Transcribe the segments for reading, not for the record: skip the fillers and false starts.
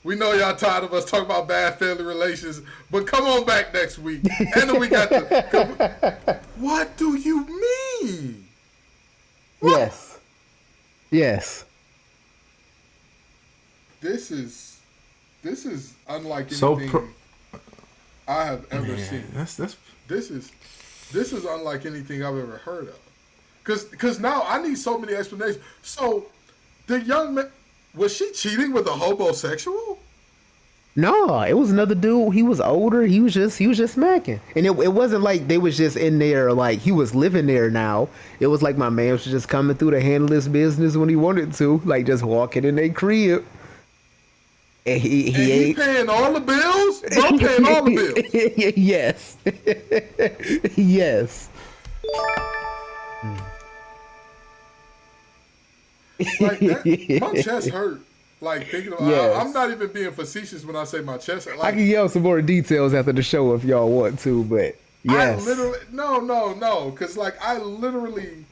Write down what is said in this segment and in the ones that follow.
We know y'all tired of us talking about bad family relations, but come on back next week. And then we got the. What do you mean? What? Yes. Yes. This is unlike anything I have ever seen. This is unlike anything I've ever heard of. Cause now I need so many explanations. So the young man, was she cheating with a homosexual? No, it was another dude. He was older. He was just smacking, and it wasn't like they was just in there. Like he was living there now. It was like my man was just coming through to handle his business when he wanted to, like just walking in their crib. And he paying all the bills. I'm paying all the bills. Yes, yes. Like that, my chest hurt. Like thinking of, Yes. I'm not even being facetious when I say my chest hurt. Like, I can yell some more details after the show if y'all want to, but yes. I literally no, because like I literally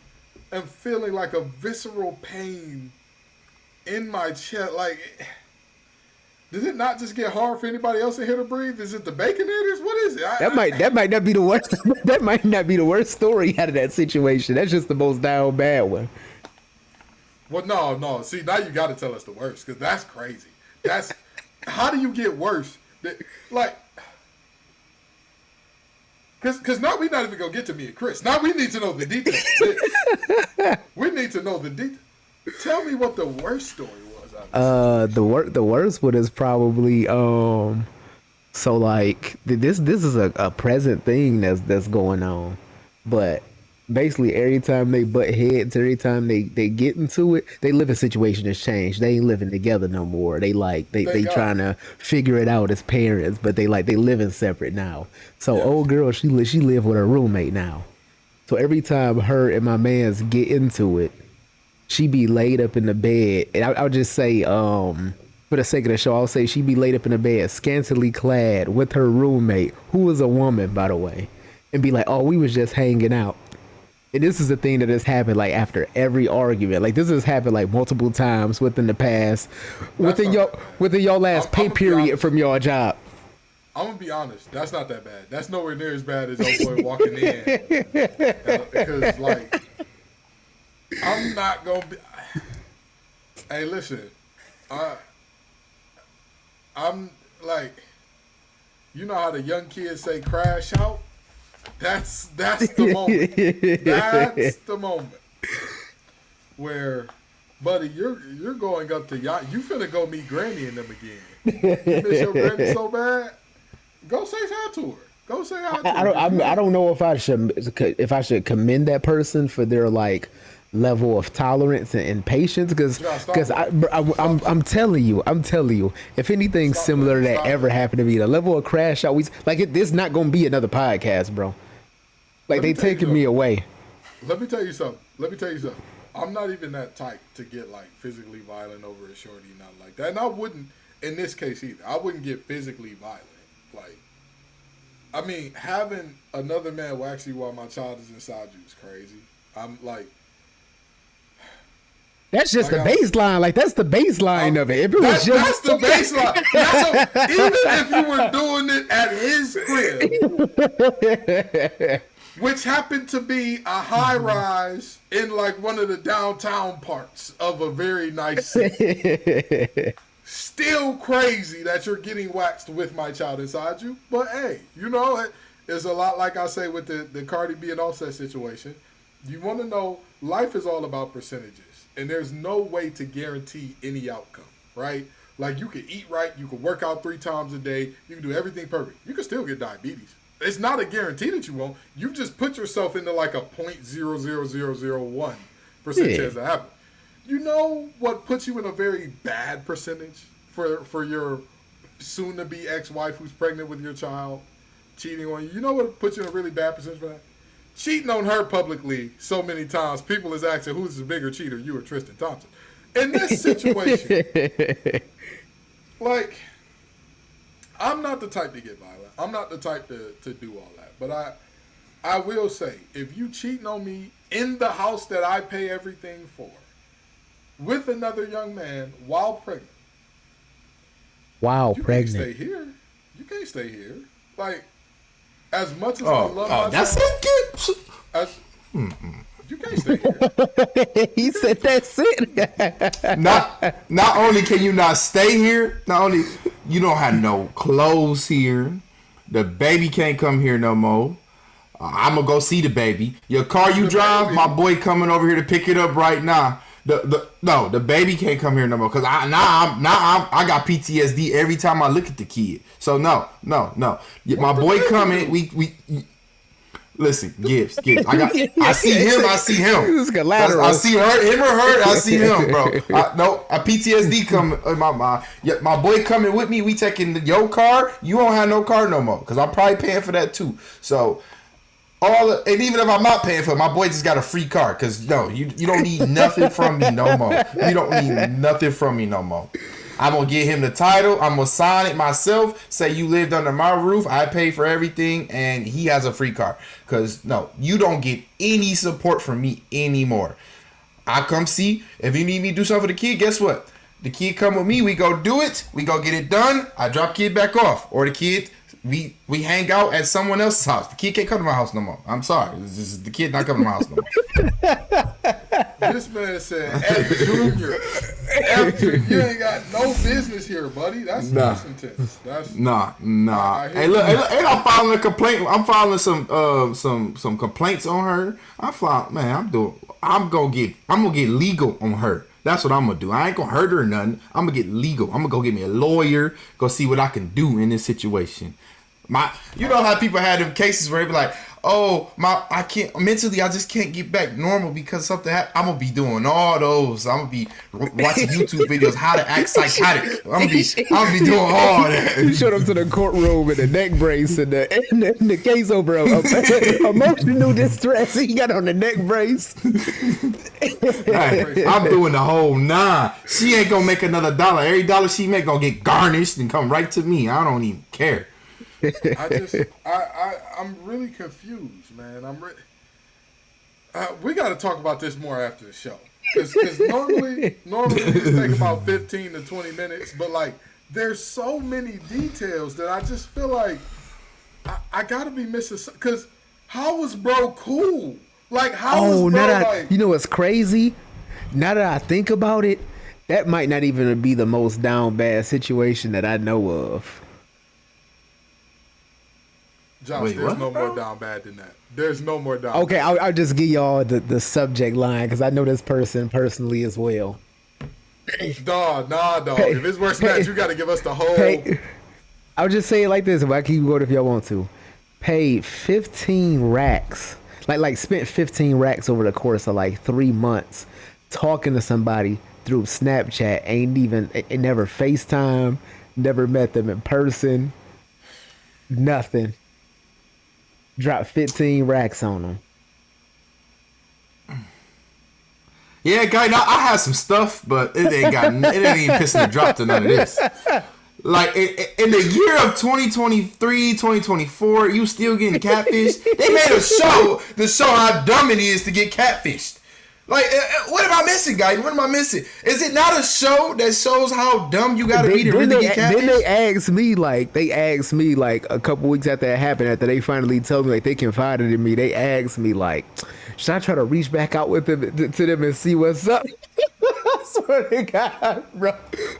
am feeling like a visceral pain in my chest. Like, does it not just get hard for anybody else in here to breathe? Is it the baconators? What is it? That might not be the worst. That might not be the worst story out of that situation. That's just the most down bad one. Well, no. See, now you got to tell us the worst, because that's crazy. That's how do you get worse? Like, because now we're not even gonna get to me and Chris. Now we need to know the details. We need to know the details. Tell me what the worst story was. The worst one is probably so like this is a present thing that's going on, but basically every time they butt heads, every time they get into it, they live in situation has changed. They ain't living together no more. They trying to figure it out as parents, but they living separate now. So old girl, she live with her roommate now. So every time her and my man's get into it, she be laid up in the bed, and I'll just say, for the sake of the show, I'll say she be laid up in the bed, scantily clad, with her roommate, who is a woman, by the way, and be like, "Oh, we was just hanging out." And this is the thing that has happened like after every argument. Like this has happened like multiple times within the past, within your last pay period from your job. I'm gonna be honest. That's not that bad. That's nowhere near as bad as old boy walking in. Because like, I'm not gonna be. Hey, listen. I'm like, you know how the young kids say "crash out." That's the moment. That's the moment where, buddy, you're going up to yacht. You finna go meet Granny and them again. You miss your Granny so bad. Go say hi to her. Go say hi to her. I don't know if I should commend that person for their like level of tolerance and patience, because I'm telling you, if anything similar to that ever happened to me, the level of crash out, this not gonna be another podcast, bro. Like they taking me away. Let me tell you something. I'm not even that type to get like physically violent over a shorty, nothing like that. And I wouldn't in this case either. I wouldn't get physically violent. Like, I mean, having another man wax you while my child is inside you is crazy. I'm like. That's just the baseline. Like, that's the baseline of it. If it was that's the baseline. Even if you were doing it at his crib, which happened to be a high rise in like one of the downtown parts of a very nice city. Still crazy that you're getting waxed with my child inside you. But hey, you know, it's a lot like I say with the Cardi B and Offset situation. You want to know, life is all about percentages. And there's no way to guarantee any outcome, right? Like, you can eat right, you can work out 3 times a day, you can do everything perfect. You can still get diabetes. It's not a guarantee that you won't. You've just put yourself into like a 0.00001% chance to happen. You know what puts you in a very bad percentage for your soon-to-be ex-wife who's pregnant with your child, cheating on you? You know what puts you in a really bad percentage for that? Cheating on her publicly so many times, people is asking who's the bigger cheater, you or Tristan Thompson. In this situation, like, I'm not the type to get violent. I'm not the type to do all that. But I will say, if you cheating on me in the house that I pay everything for, with another young man while pregnant, while You can't pregnant. stay here. You can't stay here. Like, as much as I love my that's job, it. as, you can't stay here. He said that's it. Not only can you not stay here, not only you don't have no clothes here. The baby can't come here no more. I'm gonna go see the baby. Your car you drive, baby. my boy coming over here to pick it up right now. The baby can't come here no more because I got PTSD every time I look at the kid. So no. My boy coming. We listen, Gibbs. I see him. I see him. I see him or her. I see him, bro. A PTSD coming in my mind. Yeah, my boy coming with me. We taking your car. You don't have no car no more because I'm probably paying for that too. So. And even if I'm not paying for it, my boy just got a free car. Because, no, you don't need nothing from me no more. You don't need nothing from me no more. I'm going to get him the title. I'm going to sign it myself. Say you lived under my roof. I pay for everything. And he has a free car. Because, no, you don't get any support from me anymore. I come see. If you need me to do something for the kid, guess what? The kid come with me. We go do it. We go get it done. I drop kid back off. Or the kid... We hang out at someone else's house. The kid can't come to my house no more. I'm sorry. The kid not coming to my house no more. This man said, F Junior. You ain't got no business here, buddy. That's intense. Nah. Hey, look, I'm filing a complaint. I'm filing some complaints on her. I'm gonna get legal on her. That's what I'm gonna do. I ain't gonna hurt her or nothing. I'm gonna get legal. I'm gonna go get me a lawyer. Go see what I can do in this situation. You know how people had them cases where they be like, I can't mentally. I just can't get back normal because something happened. I'm gonna be doing all those. I'm gonna be watching YouTube videos how to act psychotic. I'm gonna be doing all that. You showed up to the courtroom in the neck brace and the case over emotional distress. He got on the neck brace. Hey, I'm doing the whole 9. She ain't gonna make another dollar. Every dollar she make gonna get garnished and come right to me. I don't even care. I'm really confused, man. We got to talk about this more after the show, because normally we just take about 15 to 20 minutes, but like there's so many details that I just feel like I gotta be missing. Because how was bro cool? Like how was bro you know what's crazy? Now that I think about it, that might not even be the most down bad situation that I know of. Josh, there's no more down bad than that. There's no more down. Okay, I'll just give y'all the subject line because I know this person personally as well. Dog. If it's worse than that, you got to give us the whole. I'll just say it like this. If I keep going, if y'all want to, paid 15 racks, like spent 15 racks over the course of like 3 months talking to somebody through Snapchat. It never FaceTime, never met them in person, nothing. Dropped 15 racks on them. Yeah, guy. Now I have some stuff, but it ain't even pissing the drop to none of this. Like in the year of 2023, 2024, you still getting catfished? They made a show to show how dumb it is to get catfished. Like, what am I missing, guys? What am I missing? Is it not a show that shows how dumb you gotta be to really get catfished? Then they asked me like a couple weeks after that happened, after they finally told me like they confided in me, they asked me like, should I try to reach back out with them to them and see what's up? I swear to God, bro.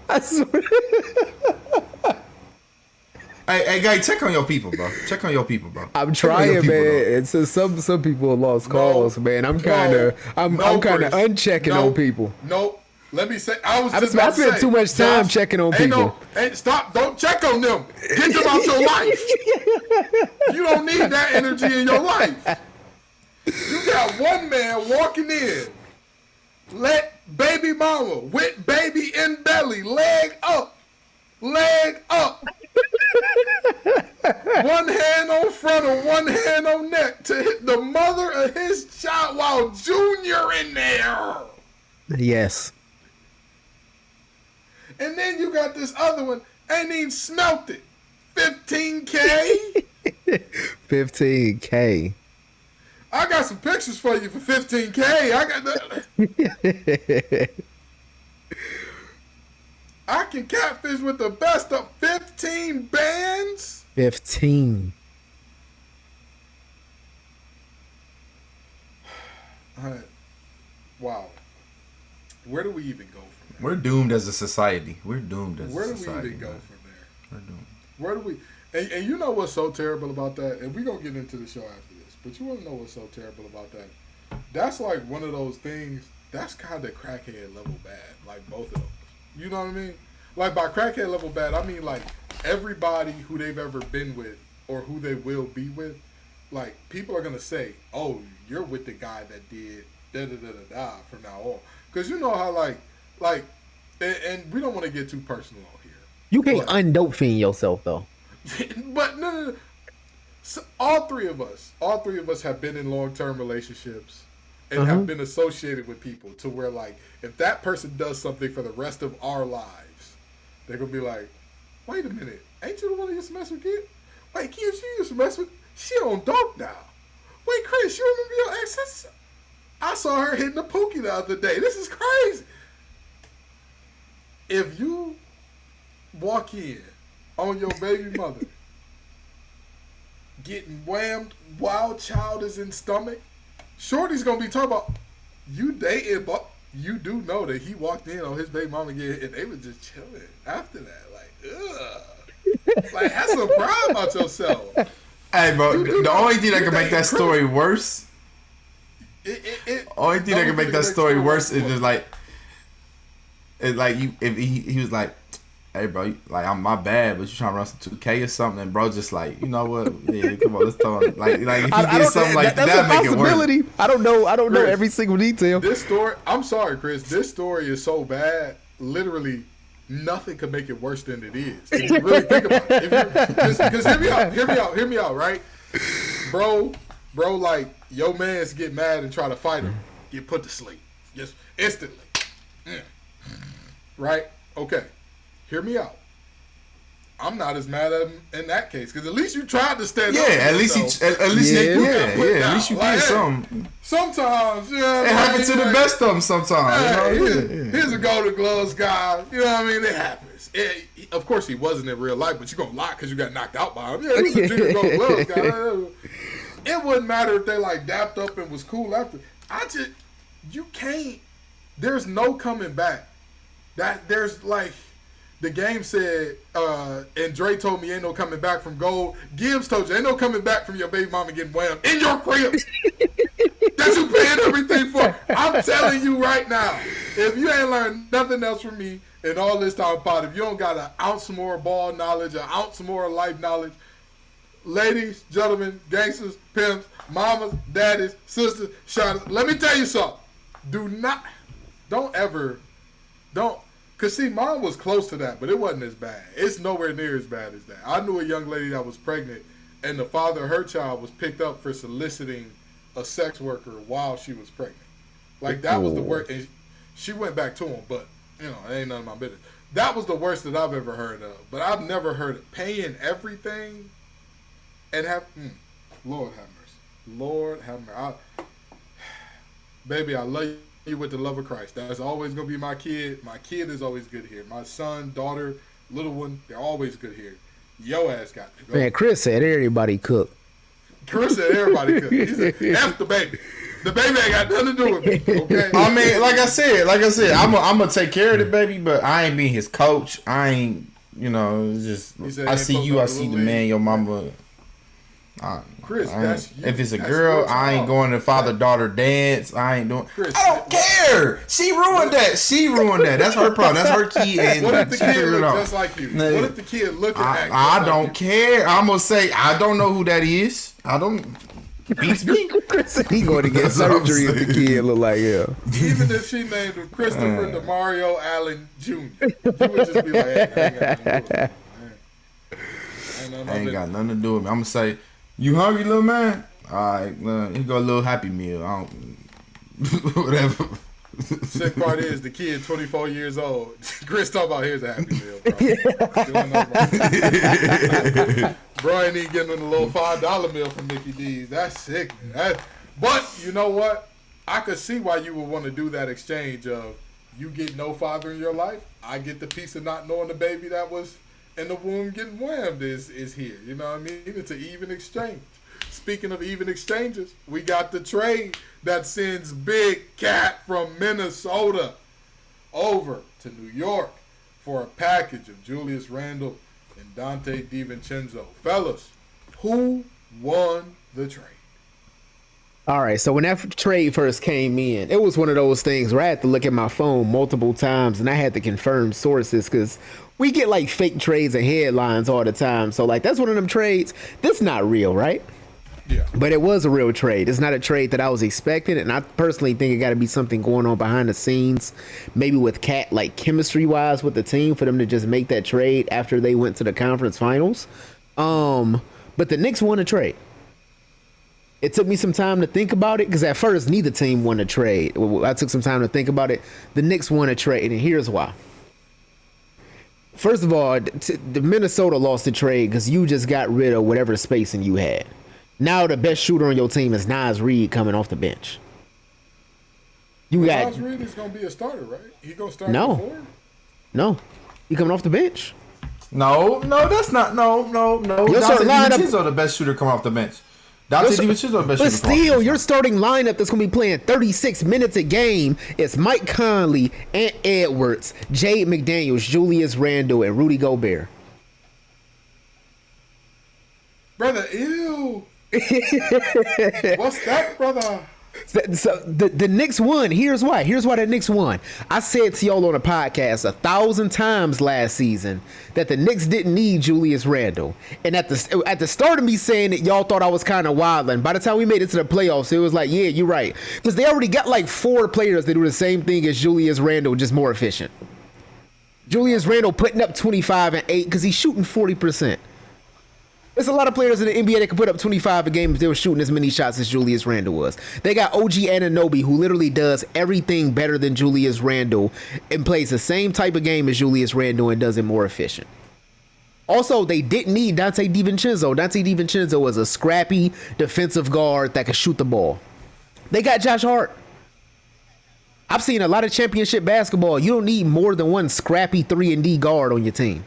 I swear. Hey, guy, check on your people, bro. Check on your people, bro. I'm trying, man. It's some people have lost calls, man. I'm kind of unchecking on people. Nope. Let me say, I spent too much time checking on people. Stop! Don't check on them. Get them out your life. You don't need that energy in your life. You got one man walking in, let baby mama with baby in belly, leg up. One hand on front and one hand on neck to hit the mother of his child while Junior in there. Yes. And then you got this other one, ain't even smelt it. $15K? $15K. I got some pictures for you for $15K. I got that. I can catfish with the best of 15 bands. 15. Wow. Where do we even go from there? We're doomed as a society. We're doomed as Where a do we society. even go man. from there? We're doomed. Where do we? And you know what's so terrible about that? And we're going to get into the show after this. But you want to know what's so terrible about that? That's like one of those things, that's kind of crackhead level bad. Like both of those. You know what I mean? Like by crackhead level bad, I mean like everybody who they've ever been with or who they will be with, like people are going to say, oh, you're with the guy that did da-da-da-da-da from now on. Because you know how like, and we don't want to get too personal on here. You can't undope fiend yourself though. But no. So all three of us have been in long-term relationships and have been associated with people to where like if that person does something for the rest of our lives, they're gonna be like, wait a minute, ain't you the one that used to mess with Kid? Wait, Kid, she used to mess with, she on dope now. Wait, Chris, you remember your ex? I saw her hitting the pookie the other day. This is crazy. If you walk in on your baby mother getting whammed while child is in stomach, Shorty's gonna be talking about you dating, but you do know that he walked in on his baby mama again and they was just chilling after that. Like, ugh. Like, have some pride about yourself. Hey, bro, the only thing that can make that story worse. Only thing that can make that story worse is just like, it's like you if he was like, hey bro, like I'm my bad, but you trying to run some 2K or something, and bro just like, you know what? Yeah, come on, let's talk. Like if he did something like that, make it worse. I don't know every single detail. This story, I'm sorry, Chris. This story is so bad. Literally, nothing could make it worse than it is. If you really think about it, because hear me out, right, bro, like your man's get mad and try to fight him, get put to sleep, just instantly, right? Okay. Hear me out. I'm not as mad at him in that case because at least you tried to stand up. Yeah, at least you did something. Sometimes, yeah, it happens to the best of them. Sometimes, here's a Golden Gloves guy. You know what I mean? It happens. Of course, he wasn't in real life, but you gonna lie because you got knocked out by him. Yeah, he was a junior Golden Gloves guy. It wouldn't matter if they like dapped up and was cool after. You can't. There's no coming back. There's like. The game said, and Dre told me ain't no coming back from gold. Gibbs told you ain't no coming back from your baby mama getting whammed in your crib. That you paying everything for. I'm telling you right now, if you ain't learned nothing else from me in all this time pod, if you don't got an ounce more ball knowledge, an ounce more life knowledge, ladies, gentlemen, gangsters, pimps, mamas, daddies, sisters, shotters, let me tell you something. Because, see, mine was close to that, but it wasn't as bad. It's nowhere near as bad as that. I knew a young lady that was pregnant, and the father of her child was picked up for soliciting a sex worker while she was pregnant. Like, that was the worst. And she went back to him, but, you know, it ain't none of my business. That was the worst that I've ever heard of. But I've never heard of paying everything and have... Lord have mercy. Lord have mercy. Baby, I love you with the love of Christ. That's always going to be my kid. My kid is always good here. My son, daughter, little one, they're always good here. Yo ass got to go. Man, Chris said everybody cook. Chris said everybody cook. He said, F the baby. The baby ain't got nothing to do with me, okay? I mean, like I said, I'm going to take care of the baby, but I ain't being his coach. I ain't, you know, it's just, I see you, I see the man, your mama. Chris, that's you. If it's a girl, I ain't going to father-daughter dance. I ain't doing. Chris, I don't care. She ruined that. That's her problem. That's her kid. And what if the kid look just like you? What if the kid look at I don't care. I'm gonna say I don't know who that is. I don't. Beats me. He going to get surgery if the kid look like him. Even if she named him Christopher DeMario Allen Jr., you would just be like, hey, I ain't got nothing to do with me. I'm gonna say. You hungry, little man? All right, here go a little Happy Meal. I don't, whatever. Sick part is the kid, 24 years old. Chris talking about here's a Happy Meal, bro. Bro ain't even getting a little $5 meal from Mickey D's. That's sick, man. But you know what? I could see why you would want to do that exchange of, You get no father in your life. I get the piece of not knowing the baby that was in the womb getting whammed is here. You know what I mean? It's an even exchange. Speaking of even exchanges, we got the trade that sends Big Cat from Minnesota over to New York for a package of Julius Randle and Dante DiVincenzo. Fellas, who won the trade? All right, so when that trade first came in, it was one of those things where I had to look at my phone multiple times and I had to confirm sources because we get like fake trades and headlines all the time. So like that's one of them trades. That's not real, right? Yeah. But it was a real trade. It's not a trade that I was expecting, and I personally think it got to be something going on behind the scenes, maybe with Cat, like chemistry-wise with the team, for them to just make that trade after they went to the conference finals. But the Knicks won a trade. It took me some time to think about it because at first neither team won a trade. I took some time to think about it. The Knicks won a trade, and here's why. First of all, the Minnesota lost the trade because you just got rid of whatever spacing you had. Now the best shooter on your team is Naz Reid coming off the bench. Naz Reid is gonna be a starter, right? He gonna start before? No, he coming off the bench. No, that's not. No. Dante DiVincenzo the best shooter come off the bench. Dante DiVincenzo the best shooter. But still, your starting lineup that's gonna be playing 36 minutes a game is Mike Conley, Ant Edwards, Jade McDaniels, Julius Randle, and Rudy Gobert. Brother, ew. What's that, brother? So the Knicks won. Here's why the Knicks won. I said to y'all on a podcast 1,000 times last season that the Knicks didn't need Julius Randle. And at the start of me saying it, y'all thought I was kind of wilding. By the time we made it to the playoffs, it was like, yeah, you're right. Because they already got like 4 players that do the same thing as Julius Randle, just more efficient. Julius Randle putting up 25 and 8 because he's shooting 40%. There's a lot of players in the NBA that could put up 25 a game if they were shooting as many shots as Julius Randle was. They got OG Anunoby, who literally does everything better than Julius Randle and plays the same type of game as Julius Randle and does it more efficient. Also, they didn't need Dante DiVincenzo. Dante DiVincenzo was a scrappy defensive guard that could shoot the ball. They got Josh Hart. I've seen a lot of championship basketball. You don't need more than one scrappy 3-and-D guard on your team.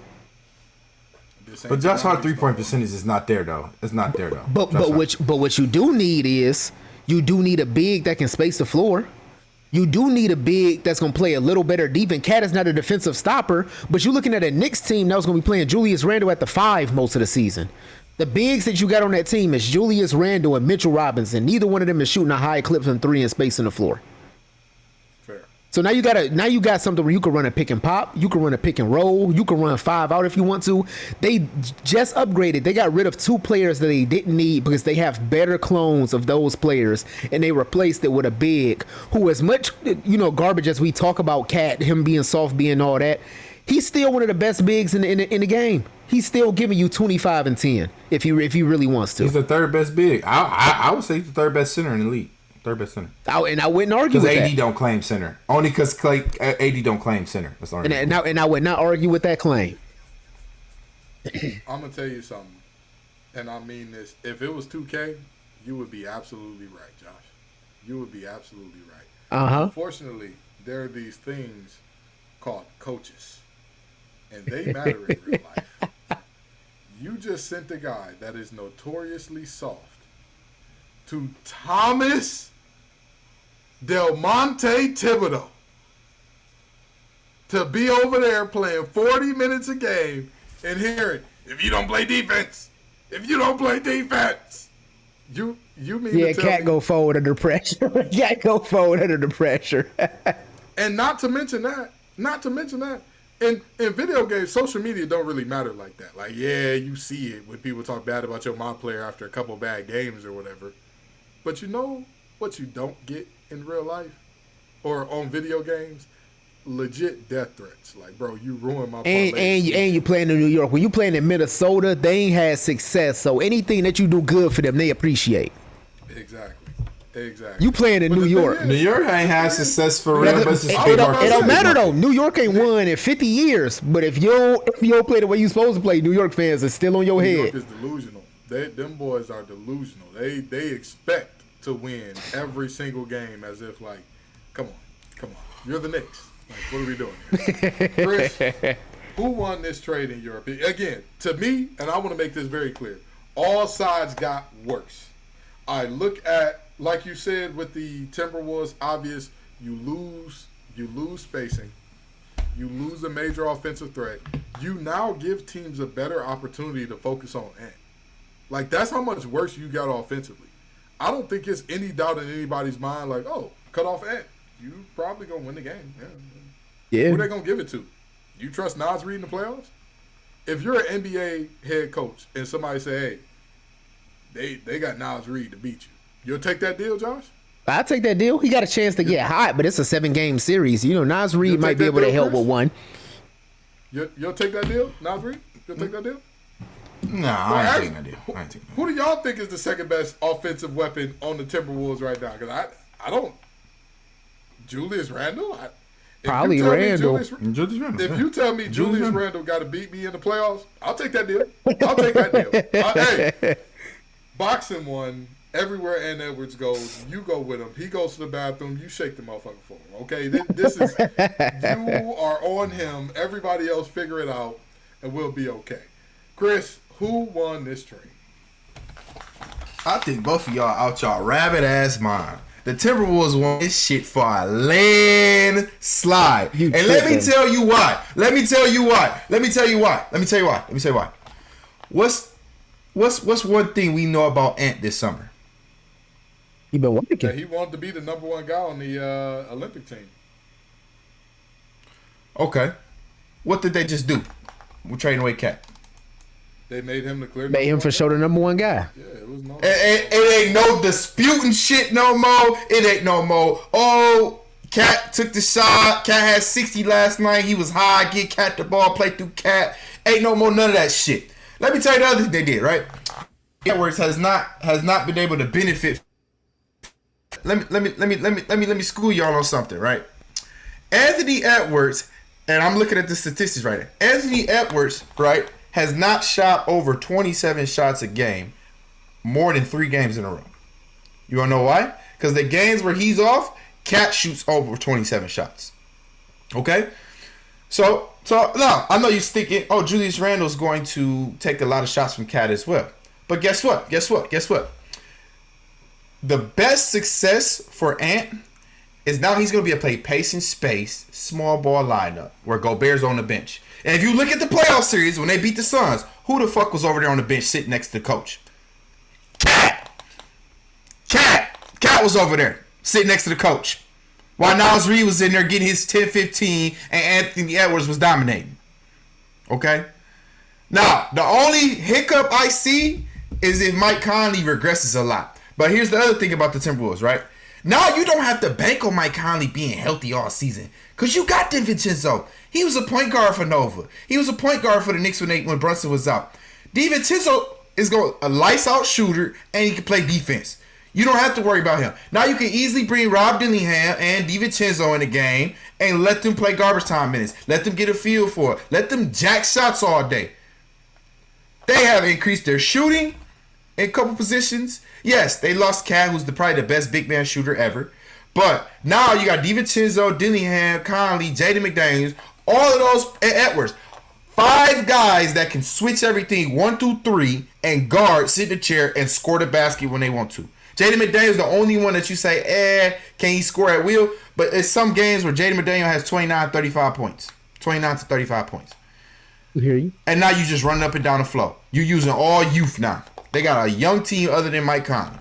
But Josh Hart 3-point percentage is not there though. It's not there though. But what you do need is you do need a big that can space the floor. You do need a big that's gonna play a little better deep. And Cat is not a defensive stopper, but you're looking at a Knicks team that was gonna be playing Julius Randle at the 5 most of the season. The bigs that you got on that team is Julius Randle and Mitchell Robinson. Neither one of them is shooting a high clip from 3 and spacing the floor. So now you got something where you can run a pick and pop, you can run a pick and roll, you can run 5 out if you want to. They just upgraded. They got rid of 2 players that they didn't need because they have better clones of those players, and they replaced it with a big who, as much garbage as we talk about Cat, him being soft, being all that, he's still one of the best bigs in the game. He's still giving you 25 and 10 if he really wants to. He's the 3rd best big. I would say he's the 3rd best center in the league. 3rd best center. And I wouldn't argue with that. Because AD don't claim center. Only because AD don't claim center. That's the and I would not argue with that claim. I'm going to tell you something. And I mean this. If it was 2K, you would be absolutely right, Josh. You would be absolutely right. Uh-huh. Unfortunately, there are these things called coaches. And they matter in real life. You just sent a guy that is notoriously soft to Thomas Del Monte Thibodeau to be over there playing 40 minutes a game and hearing, if you don't play defense, you mean to tell Cat me, go forward under pressure. Cat go forward under the pressure. And not to mention that, in video games, social media don't really matter like that. Like, yeah, you see it when people talk bad about your mob player after a couple bad games or whatever. But you know what you don't get in real life or on video games? Legit death threats. Like, bro, you ruined my and you playing in New York. When you playing in Minnesota, they ain't had success. So anything that you do good for them, they appreciate. Exactly. You playing in New York. New York ain't had success for real. It don't matter though. New York ain't won in 50 years. But if you don't play the way you supposed to play, New York fans are still on your head. New York is delusional. Them boys are delusional. They expect to win every single game as if like, come on, you're the Knicks. Like, what are we doing here? Chris, who won this trade in your opinion? Again, to me, and I want to make this very clear, all sides got worse. I look at, like you said, with the Timberwolves, obvious, you lose spacing. You lose a major offensive threat. You now give teams a better opportunity to focus on Ant. Like, that's how much worse you got offensively. I don't think it's any doubt in anybody's mind, like, oh, cut off Ant. You probably going to win the game. Yeah. Who they going to give it to? You trust Nas Reed in the playoffs? If you're an NBA head coach and somebody say, hey, they got Nas Reed to beat you, you'll take that deal, Josh? I'll take that deal. He got a chance to get hot, but it's a 7-game series. You know, Nas Reed might be able to help with one. You'll take that deal, Nas Reed? You'll take that deal? Nah, I ain't taking that deal. Who do y'all think is the second best offensive weapon on the Timberwolves right now? Because I don't. Julius Randle? Probably Randle. Julius Randle. If you tell me Julius Randle got to beat me in the playoffs, I'll take that deal. I'll take that deal. Hey, boxing one. Everywhere Ant Edwards goes, you go with him. He goes to the bathroom. You shake the motherfucker for him. Okay, this is you are on him. Everybody else figure it out, and we'll be okay. Chris, who won this trade? I think both of y'all out y'all rabbit ass mind. The Timberwolves won this shit for a landslide. And let me tell you why. What's one thing we know about Ant this summer? He been working. Yeah, he wanted to be the number one guy on the Olympic team. Okay. What did they just do? We're trading away Cat. They made him the clear. Made him for sure the number one guy. Yeah, it was no. It ain't no disputing shit no more. It ain't no more. Oh, Cat took the shot. Cat had 60 last night. He was high. Get Cat the ball. Play through Cat. Ain't no more none of that shit. Let me tell you the other thing they did, right? Edwards has not been able to benefit. Let me school y'all on something, right? Anthony Edwards, and I'm looking at the statistics right now. Anthony Edwards, right, has not shot over 27 shots a game more than 3 games in a row. You wanna know why? Because the games where he's off, Cat shoots over 27 shots. Okay? So no, I know you're thinking, oh, Julius Randle's going to take a lot of shots from Cat as well. But guess what? The best success for Ant is now he's going to be a play pace and space, small ball lineup where Gobert's on the bench. And if you look at the playoff series when they beat the Suns, who the fuck was over there on the bench sitting next to the coach? Cat was over there sitting next to the coach. While Nas Reed was in there getting his 10-15 and Anthony Edwards was dominating. Okay? Now, the only hiccup I see is if Mike Conley regresses a lot. But here's the other thing about the Timberwolves, right? Now you don't have to bank on Mike Conley being healthy all season. Because you got DiVincenzo. He was a point guard for Nova. He was a point guard for the Knicks when Brunson was out. DiVincenzo is a lights out shooter and he can play defense. You don't have to worry about him. Now you can easily bring Rob Dillingham and DiVincenzo in the game and let them play garbage time minutes. Let them get a feel for it. Let them jack shots all day. They have increased their shooting in a couple positions. Yes, they lost Cat, who's probably the best big man shooter ever. But now you got DiVincenzo, Dillingham, Conley, Jaden McDaniels, all of those, and Edwards. 5 guys that can switch everything 1 through 3 and guard, sit in the chair, and score the basket when they want to. Jaden McDaniels is the only one that you say, can he score at will? But it's some games where Jaden McDaniels has 29 to 35 points. I hear you. And now you just running up and down the floor. You're using all youth now. They got a young team other than Mike Conley.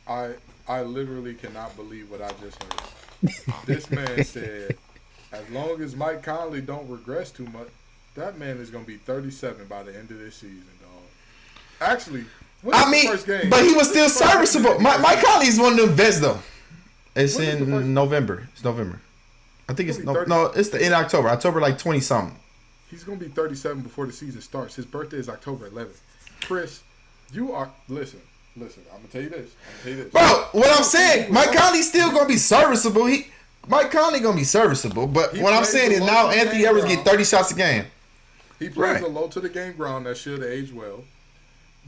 I literally cannot believe what I just heard. This man said, as long as Mike Conley don't regress too much, that man is going to be 37 by the end of this season, dog. Actually, the first game? But he was still serviceable. Mike Conley is one of them vets, though. It's in November. It's November. I think it's in October. October like 20 something. He's going to be 37 before the season starts. His birthday is October 11th. Chris, you are listen. I'm gonna tell you this. Bro, what I'm saying, Mike Conley's still gonna be serviceable. Mike Conley gonna be serviceable, but what I'm saying is now Anthony Edwards get 30 shots a game. He plays a low to the game ground that should age well.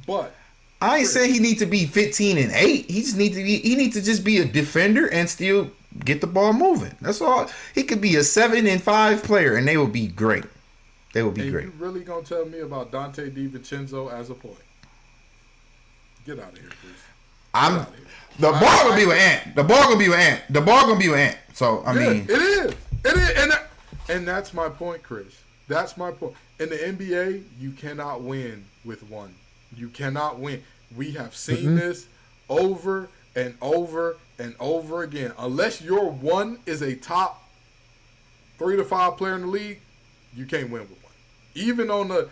But I ain't saying he need to be 15 and 8. He just need to just be a defender and still get the ball moving. That's all. He could be a 7-5 player, and they will be great. They will be great. You really gonna tell me about Dante DiVincenzo as a point? Get out of here, please. The ball gonna be with Ant. The ball gonna be with Ant. So I mean, it is, and that's my point, Chris. That's my point. In the NBA, you cannot win with one. You cannot win. We have seen this over and over and over again. Unless your one is a top 3 to 5 player in the league, you can't win with one. Even on the,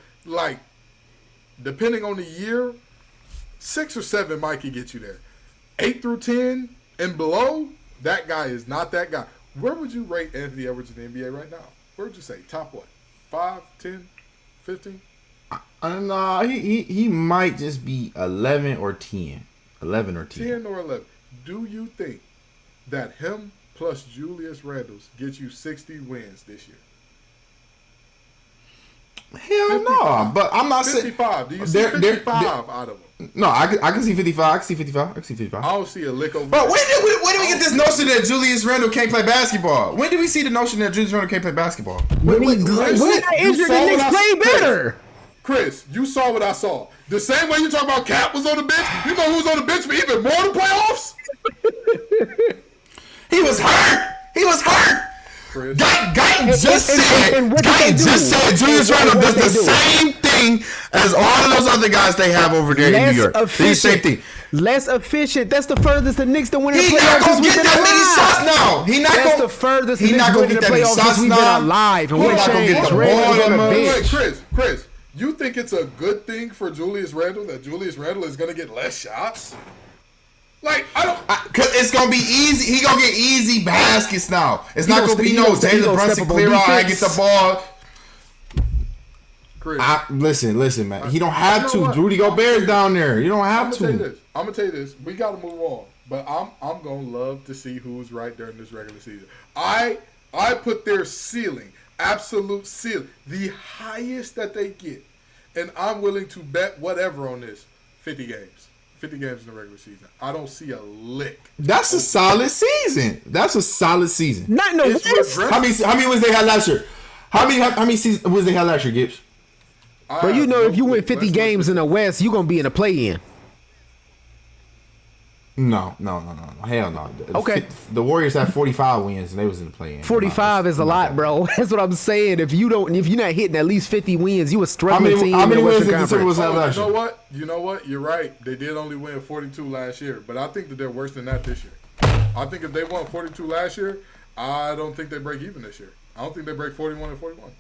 depending on the year, 6 or 7 might could get you there. 8 through 10 and below, that guy is not that guy. Where would you rate Anthony Edwards in the NBA right now? Where would you say? Top what? 5, 10, 15? No, he might just be 11 or 10. 11 or 10. 10 or 11. Do you think that him plus Julius Randle gets you 60 wins this year? Hell 55. no, but I'm not saying 55. Do you see 55 out of them? No, I can see 55. I can see 55. I don't see a lick over. But when did we get this notion that Julius Randle can't play basketball? When did we see the notion that Julius Randle can't play basketball? When he got injured, the Knicks played better. Chris, you saw what I saw. The same way you talk about Cap was on the bench, you know who was on the bench for even more than playoffs? He was hurt. Guyton just said Julius Randle does the same thing as all of those other guys they have over there in New York. The same thing. Less efficient. That's the furthest the Knicks to win the playoffs. He's not gonna get that many shots now. That's the furthest the Knicks win the playoffs since we've been alive. And what changed? Randle's on the bench. Chris, you think it's a good thing for Julius Randle that Julius Randle is going to get less shots? I don't. Cause it's gonna be easy. He gonna get easy baskets now. It's not gonna be no Taylor Brunson clear out. I get the ball. Chris, listen, man. He don't have to. Rudy Gobert's down there. You don't have to. I'm gonna tell you this. We gotta move on. But I'm gonna love to see who's right during this regular season. I put their ceiling, absolute ceiling, the highest that they get, and I'm willing to bet whatever on this. 50 games. 50 games in the regular season. I don't see a lick. That's a solid season. Not in the West. How many wins they had last year? How many seasons wins they had last year, Gibbs? But you know, if you win 50 games in the West, you're gonna be in a play-in. No. Hell no. Okay. The Warriors had 45 wins and they was in the play-in. 45 is a lot, bro. That's what I'm saying. If you're not hitting at least 50 wins, you a struggling team. How many wins did the conference. Timberwolves have last year? You know what? You're right. They did only win 42 last year, but I think that they're worse than that this year. I think if they won 42 last year, I don't think they break even this year. I don't think they break 41 and 41.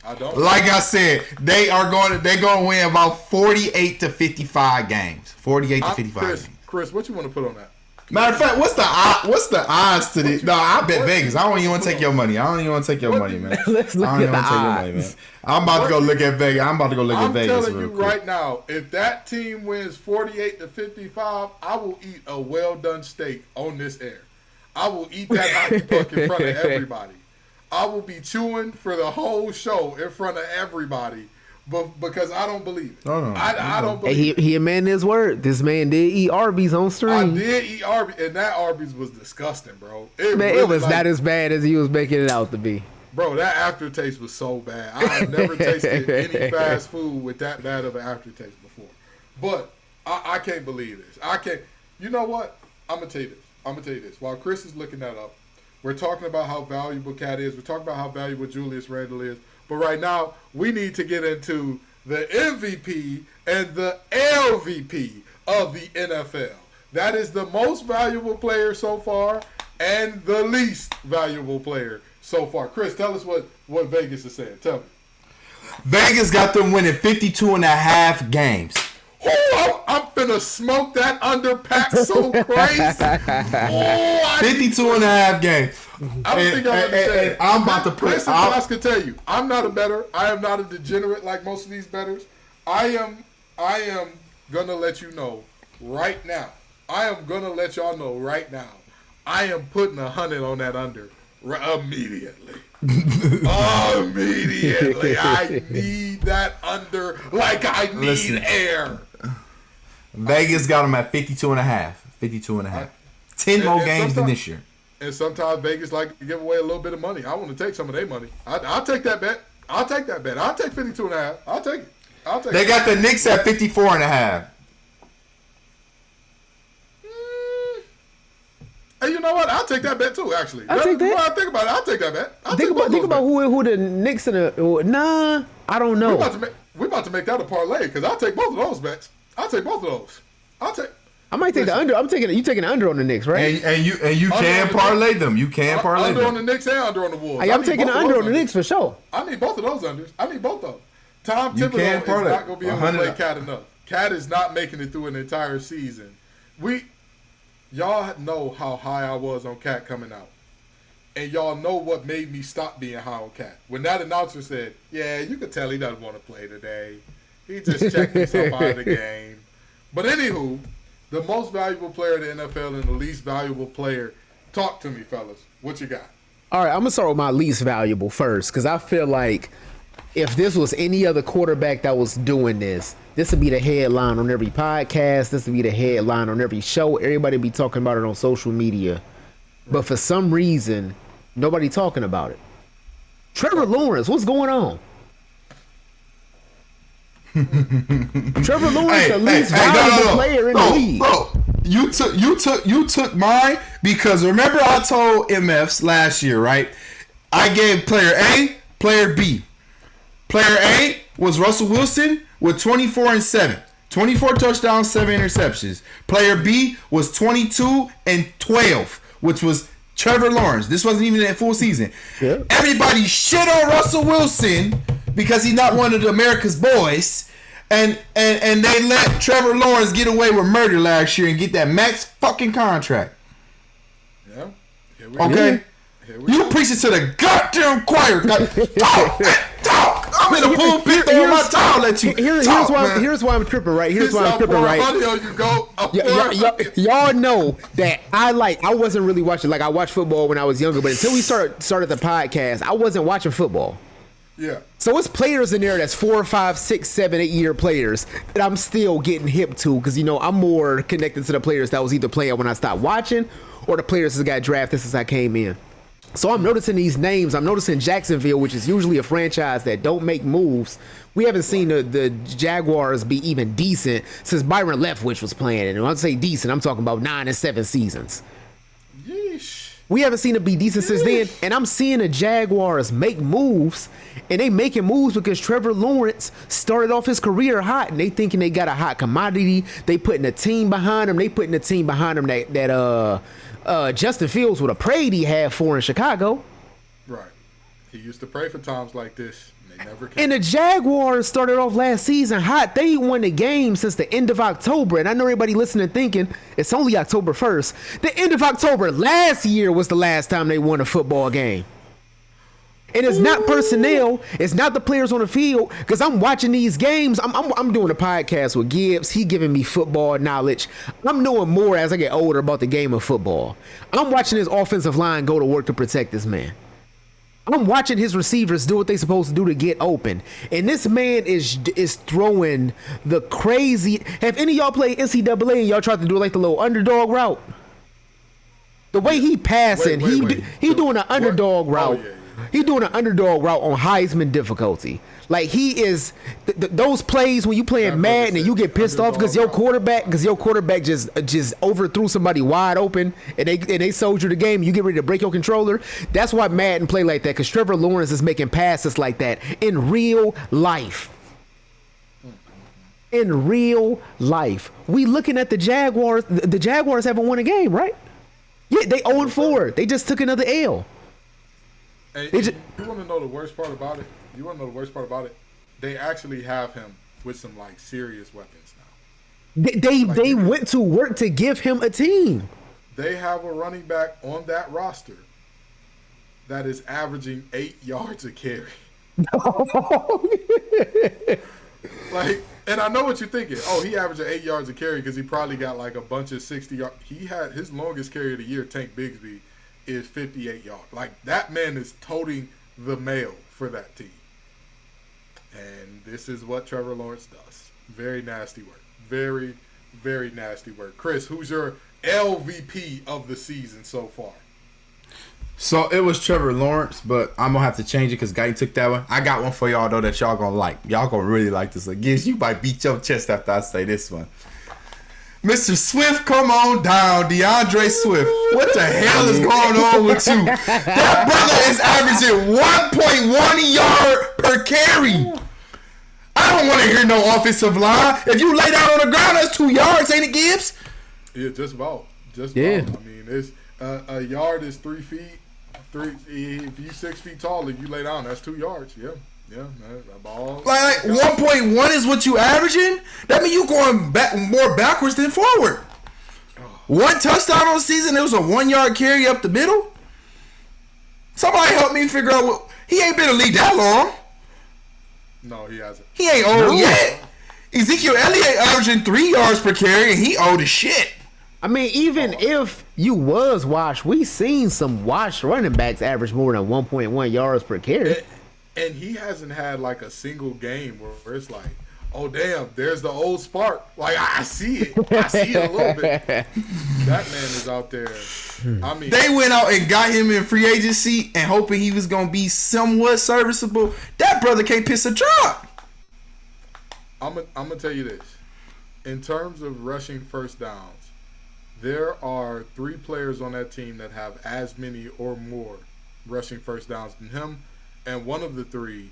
I don't. Like I said, they're going to win about 48 to 55 games. 48 to 55 games. Chris, what you want to put on that? Matter of fact, what's the odds to this? No, I bet Vegas. I don't even want to take your money. Man. Let's look at the odds. I'm about to go look at Vegas. I'm telling you right now, if that team wins 48 to 55, I will eat a well done steak on this air. I will eat that hockey puck in front of everybody. I will be chewing for the whole show in front of everybody. But because I don't believe it. I don't believe it. He a man his word. This man did eat Arby's on stream. I did eat Arby's, and that Arby's was disgusting, bro. It was not as bad as he was making it out to be. Bro, that aftertaste was so bad. I've never tasted any fast food with that bad of an aftertaste before. But I can't believe this. I can't. You know what? I'm going to tell you this. While Chris is looking that up, we're talking about how valuable Cat is. We're talking about how valuable Julius Randle is. But right now, we need to get into the MVP and the LVP of the NFL. That is the most valuable player so far and the least valuable player so far. Chris, tell us what Vegas is saying. Tell me. Vegas got them winning 52.5 games. Oh, I'm finna smoke that underpack so crazy. 52.5 games. I'm about to put. Listen, I can tell you, I'm not a bettor. I am not a degenerate like most of these bettors. I am gonna let you know right now. I am gonna let y'all know right now. I am putting 100 on that under immediately. Immediately. I need that under like I need air. Vegas got them at 52.5. 52.5. 10 more games than this year. And sometimes Vegas like to give away a little bit of money. I want to take some of their money. I'll take that bet. I'll take 52.5. I'll take it. They got the Knicks at 54.5. Hey, you know what? I'll take that bet too. Actually, I'll take that. When I think about it, I'll take that bet. Think about who the Knicks and the nah. I don't know. We're about to make that a parlay because I'll take both of those bets. I'll take both of those. I might take the under. You taking the under on the Knicks, right? And you can parlay them. You can parlay them. Under on the Knicks and under on the Wolves. Hey, I'm taking the under on the Knicks for sure. I need both of those unders. I need both of them. Tom Thibodeau is not going to be able to play Cat enough. Cat is not making it through an entire season. Y'all know how high I was on Cat coming out. And y'all know what made me stop being high on Cat. When that announcer said, yeah, you could tell he doesn't want to play today. He just checked himself out of the game. But anywho, the most valuable player in the NFL and the least valuable player. Talk to me, fellas. What you got? All right, I'm going to start with my least valuable first because I feel like if this was any other quarterback that was doing this would be the headline on every podcast. This would be the headline on every show. Everybody be talking about it on social media. But for some reason, nobody talking about it. Trevor Lawrence, what's going on? Trevor Lawrence, the least valuable player in the league. Bro, you took mine because remember I told MFs last year, right? I gave player A, player B. Player A was Russell Wilson with 24-7. 24 touchdowns, 7 interceptions. Player B was 22-12, which was Trevor Lawrence. This wasn't even a full season. Yeah. Everybody shit on Russell Wilson because he's not one of America's boys. And they let Trevor Lawrence get away with murder last year and get that max fucking contract. Yeah. Okay? You preaching to the goddamn choir. Talk. I'm in the pulpit throwing my towel at you. Here's why I'm tripping, right? Here's why I'm tripping, right? Y'all know that I wasn't really watching. Like, I watched football when I was younger, but until we started the podcast, I wasn't watching football. Yeah. So it's players in there that's 4, 5, 6, 7, 8 year players that I'm still getting hip to because, I'm more connected to the players that was either playing when I stopped watching or the players that got drafted since I came in. So I'm noticing these names. I'm noticing Jacksonville, which is usually a franchise that don't make moves. We haven't seen the Jaguars be even decent since Byron Leftwich was playing. And when I say decent, I'm talking about 9 and 7 seasons. Yeesh. We haven't seen it be decent since then. And I'm seeing the Jaguars make moves. And they making moves because Trevor Lawrence started off his career hot. And they thinking they got a hot commodity. They putting a team behind him. They putting a team behind him that Justin Fields would have prayed he had for in Chicago. Right. He used to pray for times like this. And they never came. And the Jaguars started off last season hot. They won the game since the end of October. And I know everybody listening thinking it's only October 1st. The end of October last year was the last time they won a football game. And it's not personnel. It's not the players on the field. Because I'm watching these games. I'm doing a podcast with Gibbs. He giving me football knowledge. I'm knowing more as I get older about the game of football. I'm watching his offensive line go to work to protect this man. I'm watching his receivers do what they supposed to do to get open. And this man is throwing the crazy. Have any of y'all played NCAA and y'all tried to do like the little underdog route? The way he passing, he doing an underdog route. Oh, yeah. He's doing an underdog route on Heisman difficulty. Like he is those plays when you playing Madden and you get pissed off because your quarterback just overthrew somebody wide open and they sold you the game. You get ready to break your controller. That's why Madden play like that because Trevor Lawrence is making passes like that in real life. In real life, we looking at the Jaguars. The Jaguars haven't won a game, right? Yeah, they 0-4. They just took another L. Hey, you want to know the worst part about it? They actually have him with some like serious weapons now. They went to work to give him a team. They have a running back on that roster that is averaging 8 yards a carry. And I know what you're thinking. Oh, he averaging 8 yards a carry because he probably got like a bunch of 60 yards. He had his longest carry of the year, Tank Bigsby, is 58 yards. Like, that man is toting the mail for that team. And this is what Trevor Lawrence does. Very nasty work. Very, very nasty work. Chris, who's your LVP of the season so far? So it was Trevor Lawrence, but I'm gonna have to change it because Guyton took that one. I got one for y'all though that y'all gonna like. Y'all gonna really like this. Like, Gibbs, you might beat your chest after I say this one. Mr. Swift, come on down. DeAndre Swift. What the hell is going on with you? That brother is averaging 1.1 yard per carry. I don't want to hear no offensive line. If you lay down on the ground, that's 2 yards, ain't it, Gibbs? Yeah, just about. Yeah. I mean, it's a yard is 3 feet. If you 6 feet tall, if you lay down, that's 2 yards. Yeah, that ball. Like 1.1 is what you averaging? That means you going back more backwards than forward. One touchdown on the season, it was a 1 yard carry up the middle. Somebody help me figure out what. He ain't been in the league that long. No, he hasn't. He ain't old yet. Ezekiel Elliott averaging 3 yards per carry, and he old as shit. I mean, even if you was washed, we seen some washed running backs average more than 1.1 yards per carry. And he hasn't had like a single game where it's like, oh damn, there's the old spark. Like I see it. I see it a little bit. That man is out there. I mean, they went out and got him in free agency and hoping he was gonna be somewhat serviceable. That brother can't piss a drop. I'm gonna tell you this. In terms of rushing first downs, there are 3 players on that team that have as many or more rushing first downs than him. And one of the 3,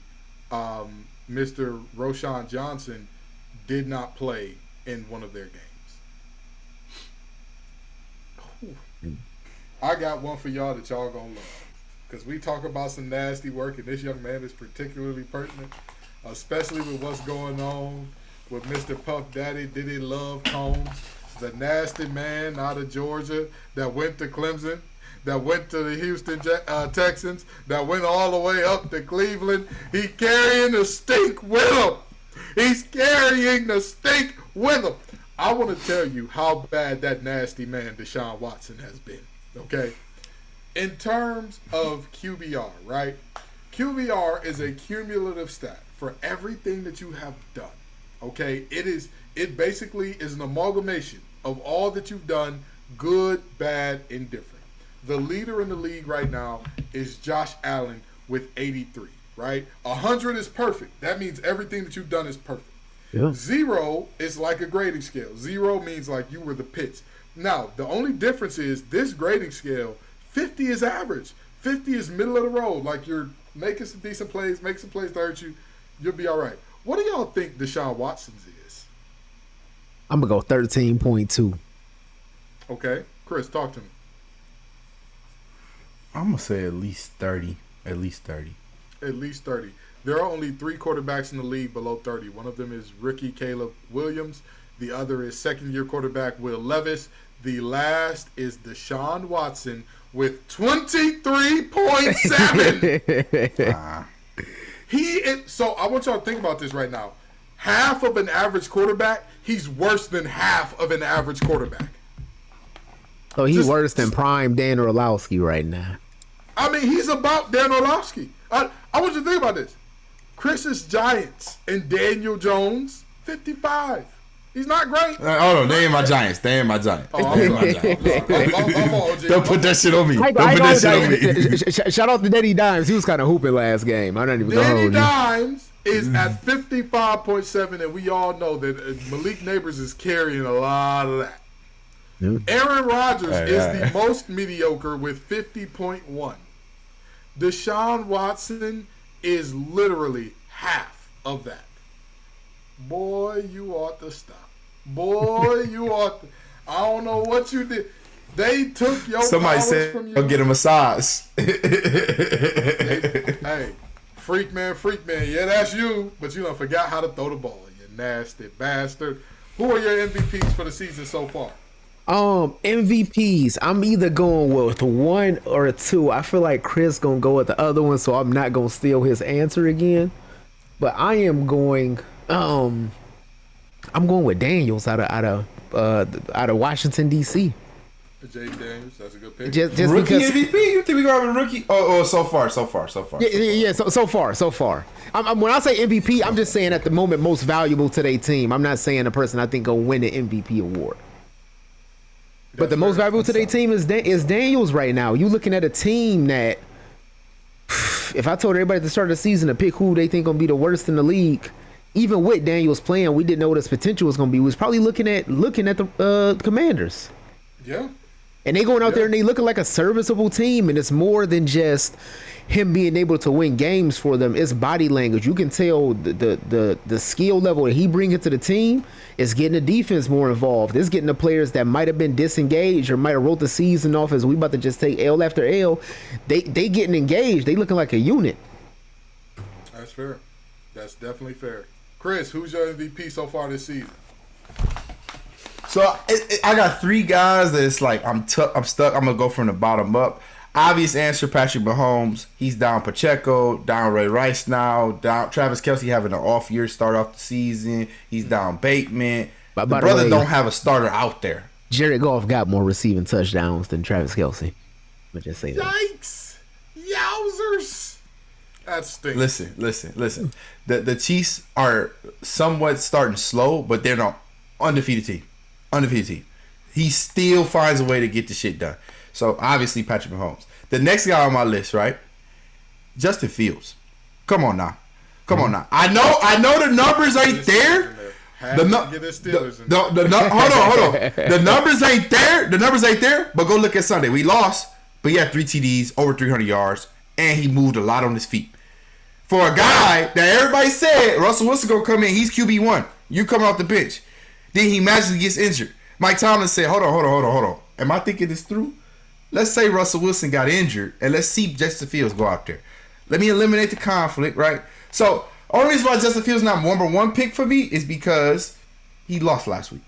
Mr. Roshan Johnson, did not play in one of their games. Ooh. I got one for y'all that y'all gonna love. Because we talk about some nasty work, and this young man is particularly pertinent, especially with what's going on with Mr. Puff Daddy Diddy Love Combs, the nasty man out of Georgia that went to Clemson, that went to the Houston Texans, that went all the way up to Cleveland. He carrying the stink with him. He's carrying the stink with him. I want to tell you how bad that nasty man Deshaun Watson has been, okay? In terms of QBR, right? QBR is a cumulative stat for everything that you have done, okay? It basically is an amalgamation of all that you've done, good, bad, indifferent. The leader in the league right now is Josh Allen with 83, right? 100 is perfect. That means everything that you've done is perfect. Yeah. 0 is like a grading scale. 0 means like you were the pits. Now, the only difference is this grading scale, 50 is average. 50 is middle of the road. Like you're making some decent plays, make some plays to hurt you, you'll be all right. What do y'all think Deshaun Watson's is? I'm going to go 13.2. Okay. Chris, talk to me. I'm gonna say at least 30. At least 30. At least 30. There are only 3 quarterbacks in the league below 30. One of them is rookie Caleb Williams. The other is second-year quarterback Will Levis. The last is Deshaun Watson with 23.7. So I want y'all to think about this right now. Half of an average quarterback, he's worse than half of an average quarterback. So he's worse than prime Dan Orlowski right now. I mean, he's about Dan Orlowski. I want you to think about this. Chris's Giants and Daniel Jones, 55. He's not great. Oh no, they ain't my Giants. They ain't my Giants. Oh, I'm sorry. Don't put that shit on me. Don't put that shit on me. Shout out to Danny Dimes. He was kind of hooping last game. I'm not even going to hold you. Danny Dimes is at 55.7, and we all know that Malik Neighbors is carrying a lot of that. Aaron Rodgers is the most mediocre with 50.1. Deshaun Watson is literally half of that. Boy, you ought to stop. Boy, you ought to. I don't know what you did. They took your Somebody powers said, from you. go get a massage. Hey, freak man. Yeah, that's you. But you done forgot how to throw the ball, you nasty bastard. Who are your MVPs for the season so far? MVPs. I'm either going with 1 or 2. I feel like Chris gonna go with the other one, so I'm not gonna steal his answer again. But I am going. I'm going with Daniels out of Washington D.C. Jay Daniels, that's a good pick. Just rookie because MVP? You think we gonna have a rookie? Oh, so far. So far. When I say MVP, I'm just saying at the moment most valuable to their team. I'm not saying a person I think will win the MVP award. But the most valuable to their team is Daniels right now. You looking at a team that, if I told everybody at the start of the season to pick who they think gonna be the worst in the league, even with Daniels playing, we didn't know what his potential was gonna be. We was probably looking at the Commanders. Yeah. And they going out there and they looking like a serviceable team, and it's more than just him being able to win games for them. It's body language. You can tell the skill level that he brings into the team is getting the defense more involved. It's getting the players that might have been disengaged or might have wrote the season off as we about to just take L after L. They getting engaged. They looking like a unit. That's fair. That's definitely fair. Chris, who's your MVP so far this season? So I got three guys that it's like I'm stuck. I'm gonna go from the bottom up. Obvious answer: Patrick Mahomes. He's down Pacheco, down Ray Rice now, down Travis Kelce having an off year start off the season. He's down Bateman. By the the brother way, don't have a starter out there. Jared Goff got more receiving touchdowns than Travis Kelce. But just say that. Yikes! Yowzers! That stinks. Listen. The Chiefs are somewhat starting slow, but they're not undefeated team. He still finds a way to get the shit done. So obviously Patrick Mahomes. The next guy on my list, right? Justin Fields. Come on now. I know the numbers ain't there. Hold on. The numbers ain't there. But go look at Sunday. We lost, but he had 3 TDs, over 300 yards, and he moved a lot on his feet. For a guy that everybody said Russell Wilson gonna come in, he's QB1. You coming off the bench. Then he magically gets injured. Mike Tomlin said, hold on. Am I thinking this through? Let's say Russell Wilson got injured, and let's see Justin Fields go out there. Let me eliminate the conflict, right? So, only reason why Justin Fields not number one pick for me is because he lost last week.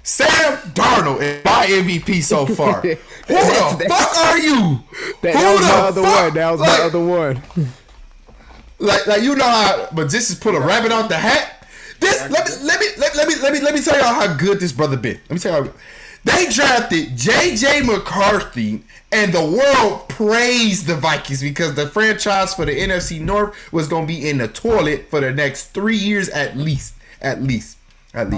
Sam Darnold is my MVP so far. Who the fuck are you? That was my other one. Like you know how magicians pull a rabbit out the hat? Let me tell y'all how good this brother been. Let me tell y'all. They drafted J.J. McCarthy, and the world praised the Vikings because the franchise for the NFC North was going to be in the toilet for the next 3 years at least. I'm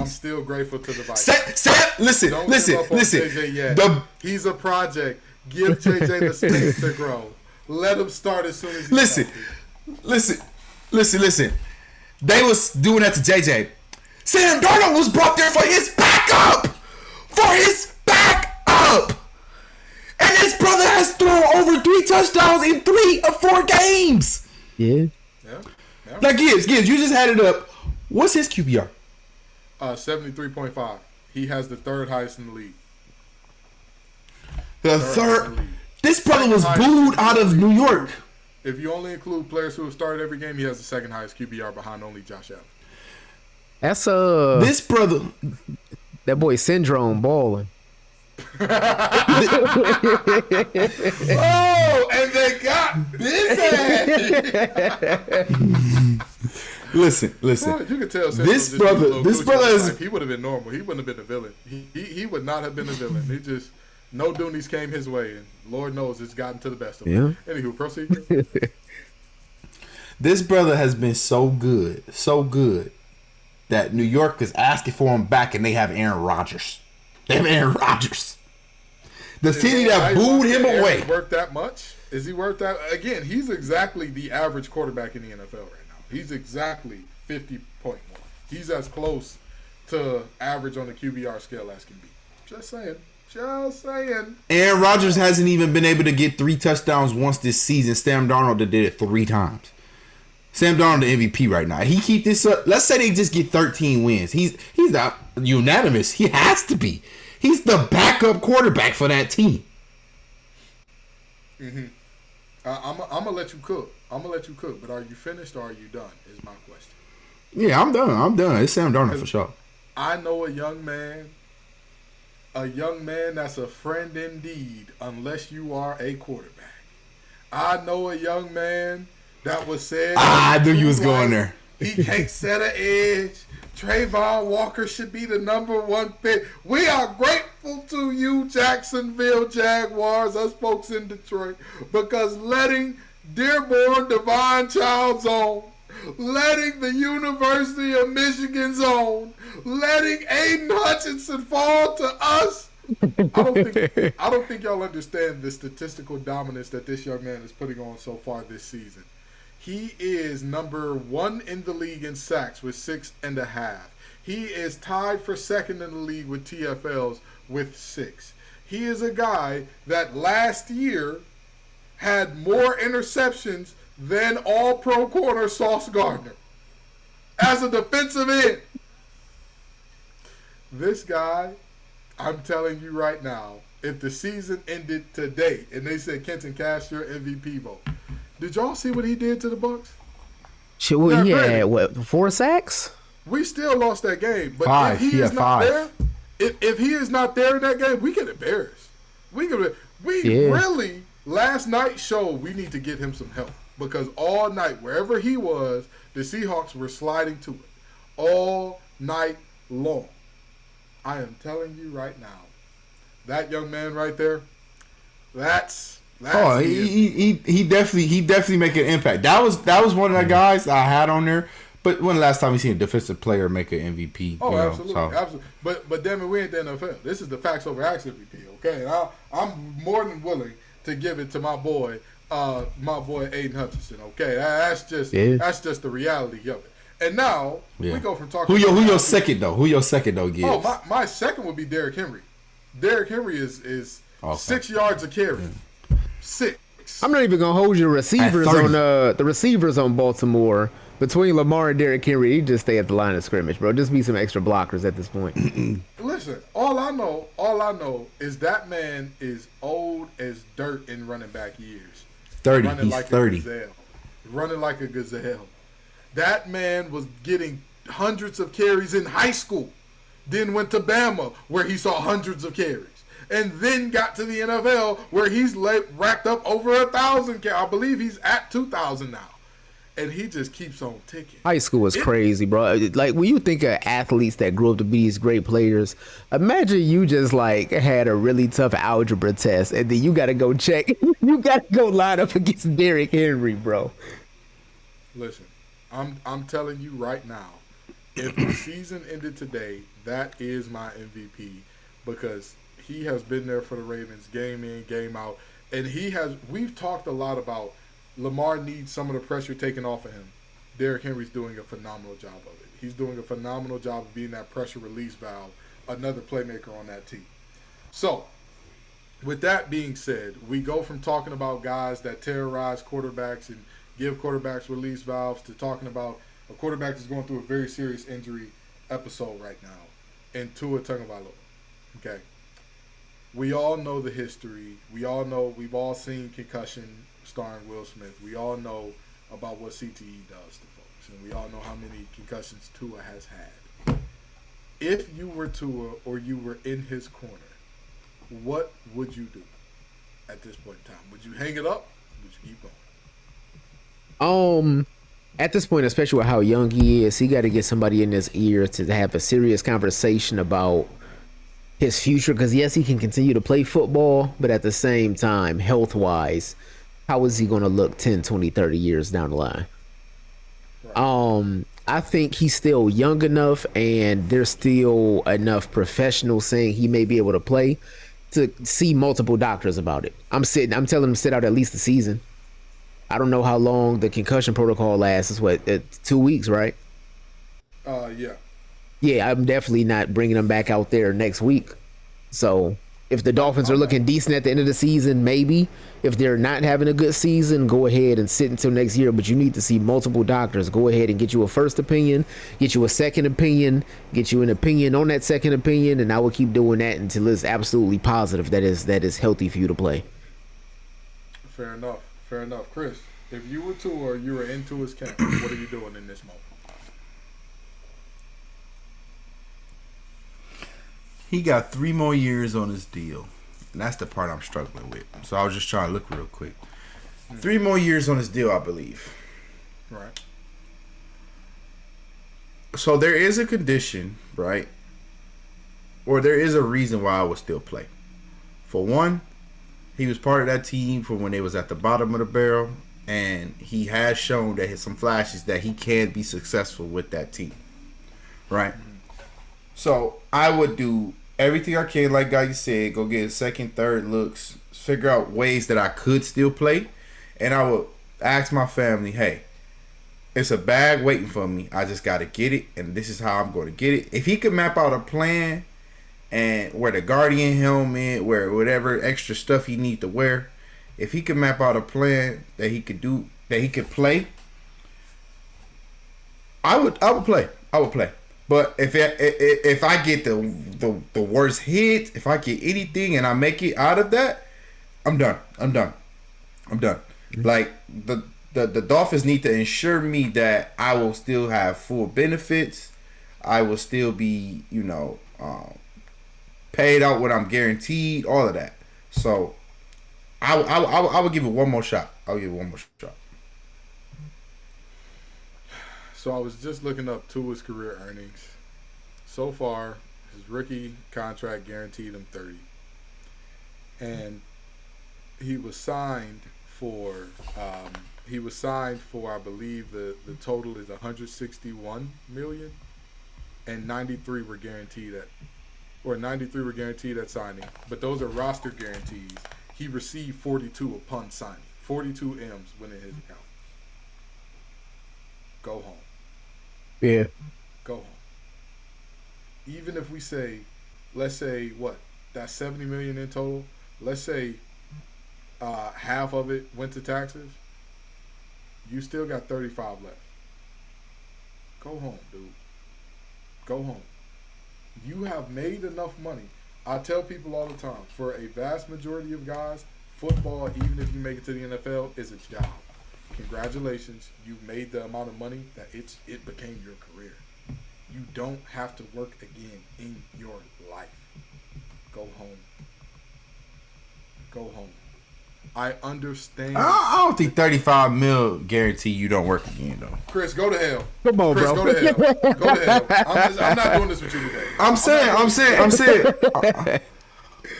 still grateful to the Vikings. Listen. JJ yet. He's a project. Give JJ the space to grow. Let him start as soon as he's Listen. They was doing that to JJ. Sam Darnold was brought there for his backup. And his brother has thrown over 3 touchdowns in 3 of 4 games. Yeah. Now, Gibbs, you just had it up. What's his QBR? 73.5. He has the 3rd highest in the league. The third. This brother was booed out of New York. If you only include players who have started every game, he has the 2nd highest QBR behind only Josh Allen. That's this brother. That boy Syndrome balling. Oh, and they got busy. Listen. Bro, you can tell this brother is. He would have been normal. He wouldn't have been a villain. He would not have been a villain. He just no Doonies came his way, and Lord knows it's gotten to the best of him. Anywho, proceed. This brother has been so good that New York is asking for him back, and they have Aaron Rodgers. The city that booed him away. Worth that much? Is he worth that? Again, he's exactly the average quarterback in the NFL right now. He's exactly 50.1. He's as close to average on the QBR scale as can be. Just saying. Aaron Rodgers hasn't even been able to get 3 touchdowns once this season. Sam Darnold did it 3 times. Sam Darnold the MVP right now. He keep this up. Let's say they just get 13 wins. He's not unanimous. He has to be. He's the backup quarterback for that team. Mm-hmm. I'm gonna let you cook. But are you finished or are you done? Is my question. Yeah, I'm done. It's Sam Darnold for sure. I know a young man that's a friend indeed, unless you are a quarterback. I know a young man that was said. I knew you was going there. He can't set an edge. Trayvon Walker should be the #1 pick. We are grateful to you, Jacksonville Jaguars, us folks in Detroit, because letting Dearborn Divine Child zone, letting the University of Michigan zone, letting Aiden Hutchinson fall to us I don't think y'all understand the statistical dominance that this young man is putting on so far this season. He is number 1 in the league in sacks with 6.5. He is tied for second in the league with TFLs with 6. He is a guy that last year had more interceptions than all-pro corner Sauce Gardner as a defensive end. This guy, I'm telling you right now, if the season ended today and they said, Kenton, cast your MVP vote, did y'all see what he did to the Bucks? Sure, he had, what, 4 sacks? We still lost that game. But 5. if he is not 5. there, if he is not there in that game, we get embarrassed. Really, last night showed we need to get him some help. Because all night, wherever he was, the Seahawks were sliding to it. All night long. I am telling you right now, that young man right there, that's he definitely make an impact. That was one of the guys I had on there. But when the last time we seen a defensive player make an MVP? Oh, absolutely. But damn it, we ain't the NFL. This is the facts over acts MVP. Okay, and I'm more than willing to give it to my boy Aiden Hutchinson. Okay, that's just the reality of it. And now we go from talking. Who your second though? Gibbs? Oh, my second would be Derrick Henry. Derrick Henry is 6 yards a carry. 6. I'm not even gonna hold your receivers on the receivers on Baltimore. Between Lamar and Derrick Henry, he just stay at the line of scrimmage, bro. Just be some extra blockers at this point. Listen, all I know is that man is old as dirt in running back years. 30. Running He's like 30. Running like a gazelle. That man was getting hundreds of carries in high school. Then went to Bama, where he saw hundreds of carries. And then got to the NFL, where he's racked up over 1,000 carries. I believe he's at 2,000 now. And he just keeps on ticking. High school is crazy, bro. Like, when you think of athletes that grew up to be these great players, imagine you just, like, had a really tough algebra test, and then you got to go check. You got to go line up against Derrick Henry, bro. Listen, I'm telling you right now, if the season ended today, that is my MVP, because he has been there for the Ravens game in, game out. And we've talked a lot about Lamar needs some of the pressure taken off of him. Derrick Henry's doing a phenomenal job of it. He's doing a phenomenal job of being that pressure release valve, another playmaker on that team. So, with that being said, we go from talking about guys that terrorize quarterbacks and give quarterbacks release valves to talking about a quarterback that's going through a very serious injury episode right now in Tua Tagovailoa. Okay? We all know the history. We all know, we've all seen Concussion starring Will Smith. We all know about what CTE does to folks, and we all know how many concussions Tua has had. If you were Tua or you were in his corner, what would you do at this point in time? Would you hang it up? Would you keep going? At this point, especially with how young he is, he got to get somebody in his ear to have a serious conversation about his future. Because yes, he can continue to play football, but at the same time, health-wise, how is he going to look 10, 20, 30 years down the line? Right. I think he's still young enough, and there's still enough professionals saying he may be able to play to see multiple doctors about it. I'm telling him to sit out at least a season. I don't know how long the concussion protocol lasts. It's what, 2 weeks, right? Yeah. Yeah, I'm definitely not bringing him back out there next week. So if the Dolphins are looking decent at the end of the season, maybe. If they're not having a good season, go ahead and sit until next year. But you need to see multiple doctors. Go ahead and get you a first opinion, get you a second opinion, get you an opinion on that second opinion, and I will keep doing that until it's absolutely positive that is healthy for you to play. Fair enough. Chris, if you were Tua or you were into his camp, what are you doing in this moment? He got 3 more years on his deal. And that's the part I'm struggling with. So I was just trying to look real quick. 3 more years on his deal, I believe. Right. So there is a condition, right? Or there is a reason why I would still play. For one, he was part of that team for when they was at the bottom of the barrel. And he has shown that some flashes that he can be successful with that team. Right? So I would do everything I can, like Guy said, go get second, third looks, figure out ways that I could still play, and I would ask my family, hey, it's a bag waiting for me. I just got to get it, and this is how I'm going to get it. If he could map out a plan and wear the Guardian helmet, wear whatever extra stuff he need to wear, if he could map out a plan that he could do, that he could play, I would play. I would play. But if I get the worst hit, if I get anything and I make it out of that, I'm done. Like the Dolphins need to ensure me that I will still have full benefits. I will still be, paid out what I'm guaranteed, all of that. So I would give it one more shot. So I was just looking up Tua's career earnings. So far, his rookie contract guaranteed him 30. And he was signed for I believe the total is 161 million, and 93 were guaranteed at signing, but those are roster guarantees. He received 42 upon signing. 42 M's went in his account. Go home. Yeah. Go home. Even if we say, let's say that's 70 million in total. Let's say half of it went to taxes. You still got 35 left. Go home, dude. Go home. You have made enough money. I tell people all the time, for a vast majority of guys, football, even if you make it to the NFL, is a job. Congratulations, you've made the amount of money that it became your career. You don't have to work again in your life. Go home. Go home. I understand. I don't think 35 mil guarantee you don't work again though. Chris, go to hell. Come on, Chris, bro. go to hell. Go to hell. I'm not doing this with you today. I'm saying.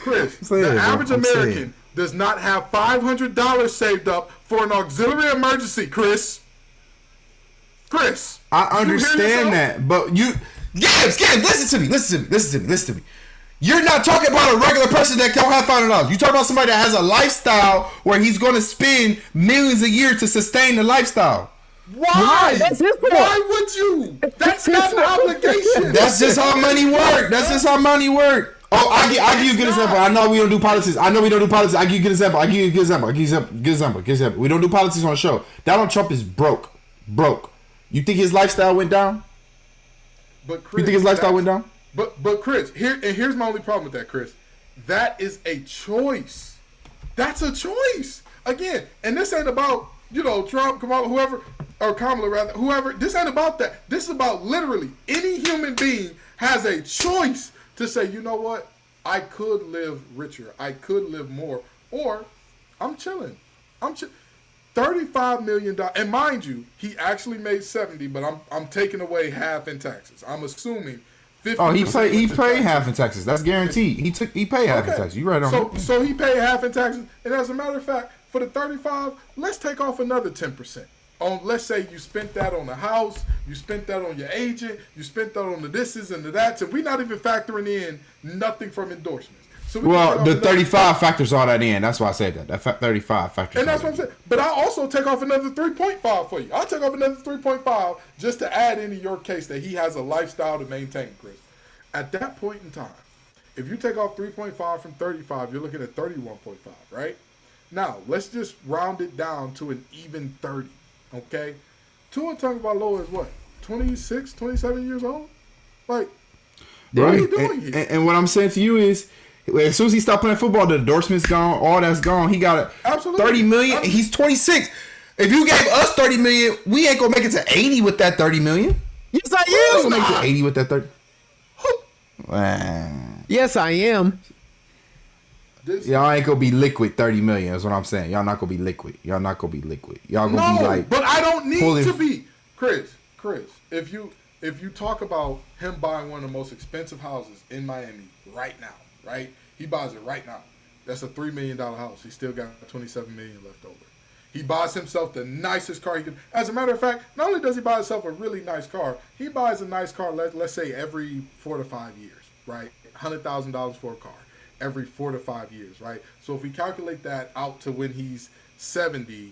Chris, the average American does not have $500 saved up for an auxiliary emergency, Chris. I understand that, but Gibbs, listen to me. You're not talking about a regular person that don't have $500. You talking about somebody that has a lifestyle where he's going to spend millions a year to sustain the lifestyle. Why? That's his point. Why would you? That's not an obligation. That's just how money work. Oh, I give you a good example. I know we don't do politics. I give you a good example. We don't do politics on the show. Donald Trump is broke. You think his lifestyle went down? But Chris, But Chris, here's my only problem with that, Chris. That is a choice. That's a choice. Again, and this ain't about, Trump, Kamala rather, whoever. This ain't about that. This is about literally any human being has a choice to say, you know what? I could live richer. I could live more. Or I'm chilling. $35 million. And mind you, he actually made 70, but I'm taking away half in taxes. I'm assuming 50%. Oh, he paid half in taxes. That's guaranteed. He paid half in taxes. You right on. So he paid half in taxes. And as a matter of fact, for the 35, let's take off another 10%. Let's say you spent that on the house, you spent that on your agent, you spent that on the thises and the that's, and we're not even factoring in nothing from endorsements. So the 35 factors all that in. That's why I said that. That 35 factors. And that's what I'm saying. But I also take off another 3.5 for you. I'll take off another 3.5 just to add into your case that he has a lifestyle to maintain, Chris. At that point in time, if you take off 3.5 from 35, you're looking at 31.5, right? Now, let's just round it down to an even 30, okay? Tua Tagovailoa is what, 26, 27 years old? Like, what are you doing here? And what I'm saying to you is, as soon as he stopped playing football, the endorsements gone, all that's gone. He got $30 million. Absolutely. He's 26. If you gave us $30 million, we ain't gonna make it to 80 with that $30 million. Yes, I am. Gonna make it to 80 with that 30. Yes, I am. Y'all ain't gonna be liquid 30 million. That's what I'm saying. Y'all not gonna be liquid. Y'all gonna be like. But I don't need to be, Chris. If you talk about him buying one of the most expensive houses in Miami right now, right? He buys it right now. That's a $3 million house. He still got $27 million left over. He buys himself the nicest car he can. As a matter of fact, not only does he buy himself a really nice car, he buys a nice car, let's say every 4 to 5 years, right? $100,000 for a car every 4 to 5 years, right? So if we calculate that out to when he's 70,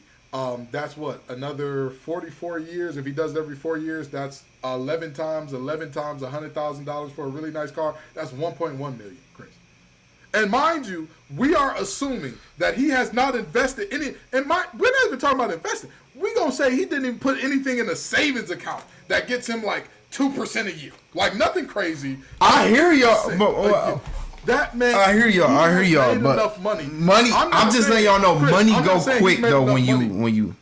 that's what, another 44 years. If he does it every 4 years, that's 11 times $100,000 for a really nice car. That's 1.1 million, Chris. And mind you, we are assuming that he has not invested any. And we're not even talking about investing. We're gonna say he didn't even put anything in a savings account that gets him like 2% a year, like nothing crazy. I hear y'all. That man, I hear y'all, but enough money. I'm just letting y'all know, Chris, money go quick though when you.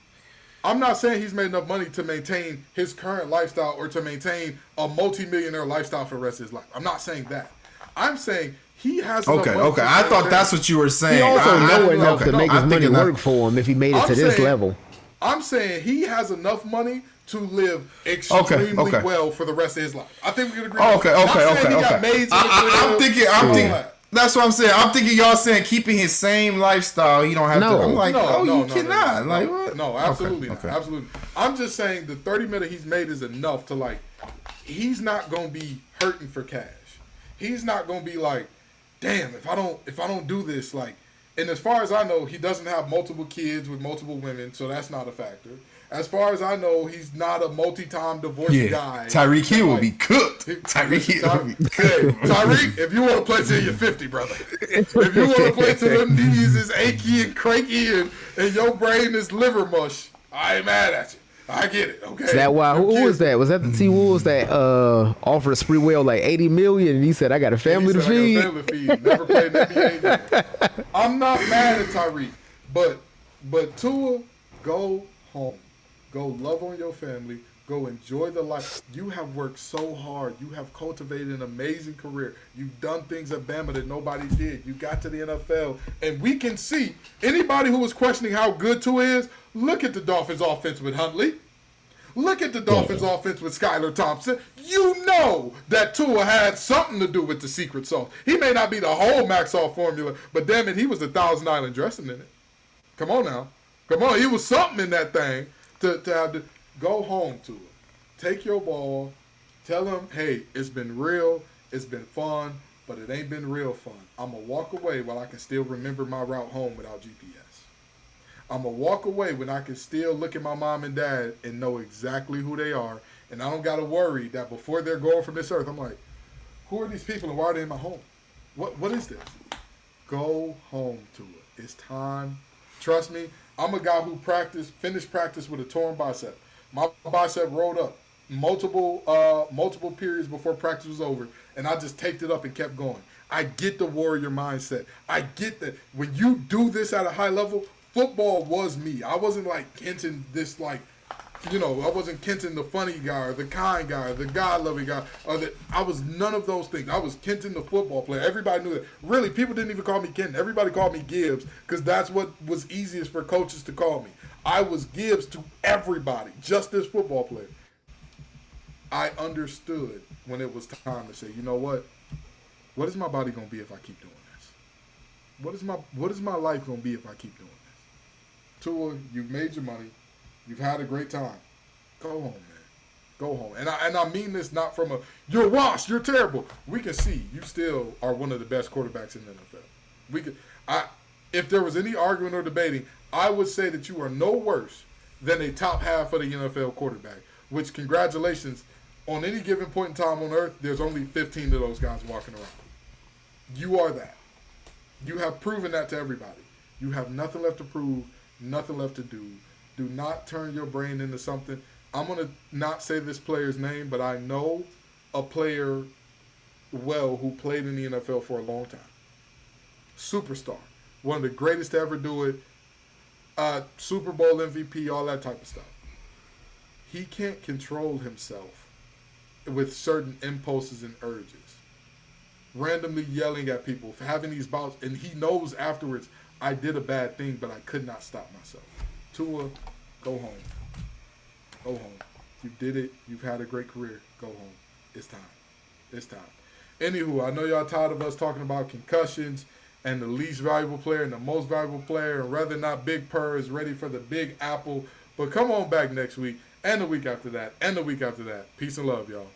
I'm not saying he's made enough money to maintain his current lifestyle or to maintain a multi-millionaire lifestyle for the rest of his life. I'm not saying that. I'm saying he has enough money. Okay. I thought that's what you were saying. He also know enough to make his money that work for him if he made it to this level. I'm saying he has enough money to live extremely well for the rest of his life. I think we can agree. Okay. I'm thinking. That's what I'm saying. I'm thinking y'all saying keeping his same lifestyle. You don't have to. I'm like, you cannot. Like what? No, absolutely not. Absolutely. I'm just saying the 30 million he's made is enough to like. He's not gonna be hurting for cash. He's not gonna be like, damn, if I don't do this, like. And as far as I know, he doesn't have multiple kids with multiple women, so that's not a factor. As far as I know, he's not a multi-time divorced guy. Tyreek Hill will be cooked. Tyreek Hill will be cooked. Tyreek, if you want to play till you're 50, brother. If you want to play till them knees is achy and cranky and your brain is liver mush, I ain't mad at you. I get it. Okay. Is that why? Who was that? Was that the T Wolves that offered Spreewell like $80 million, and he said, "I got a family to feed." Never played in the NBA. I'm not mad at Tyreek, but Tua, go home, go love on your family, go enjoy the life. You have worked so hard. You have cultivated an amazing career. You've done things at Bama that nobody did. You got to the NFL, and we can see anybody who was questioning how good Tua is. Look at the Dolphins' offense with Huntley. Look at the Dolphins' offense with Skylar Thompson. You know that Tua had something to do with the secret sauce. He may not be the whole Maxall formula, but damn it, he was the Thousand Island dressing in it. Come on now. Come on. He was something in that thing to have to go home to it. Take your ball. Tell him, hey, it's been real. It's been fun, but it ain't been real fun. I'm going to walk away while I can still remember my route home without GPS. I'm going to walk away when I can still look at my mom and dad and know exactly who they are. And I don't got to worry that before they're going from this earth, I'm like, who are these people and why are they in my home? What is this? Go home to it. It's time. Trust me, I'm a guy who finished practice with a torn bicep. My bicep rolled up multiple periods before practice was over, and I just taped it up and kept going. I get the warrior mindset. I get that when you do this at a high level, football was me. I wasn't like Kenton, I wasn't Kenton the funny guy or the kind guy or the God-loving guy. I was none of those things. I was Kenton the football player. Everybody knew that. Really, people didn't even call me Kenton. Everybody called me Gibbs because that's what was easiest for coaches to call me. I was Gibbs to everybody, just this football player. I understood when it was time to say, you know what? What is my body going to be if I keep doing this? What is my life going to be if I keep doing this? Tua, you've made your money. You've had a great time. Go home, man. Go home. And I mean this not from you're washed, you're terrible. We can see you still are one of the best quarterbacks in the NFL. If there was any arguing or debating, I would say that you are no worse than a top half of the NFL quarterback, which congratulations, on any given point in time on earth, there's only 15 of those guys walking around. You are that. You have proven that to everybody. You have nothing left to prove, nothing left to do. Do not turn your brain into something. I'm going to not say this player's name, but I know a player well who played in the NFL for a long time. Superstar. One of the greatest to ever do it. Super Bowl MVP, all that type of stuff. He can't control himself with certain impulses and urges. Randomly yelling at people, having these bouts, and he knows afterwards, I did a bad thing, but I could not stop myself. Tua, go home. Go home. You did it. You've had a great career. Go home. It's time. It's time. Anywho, I know y'all tired of us talking about concussions and the least valuable player and the most valuable player, and whether or not Big Purr is ready for the Big Apple. But come on back next week, and the week after that, and the week after that. Peace and love, y'all.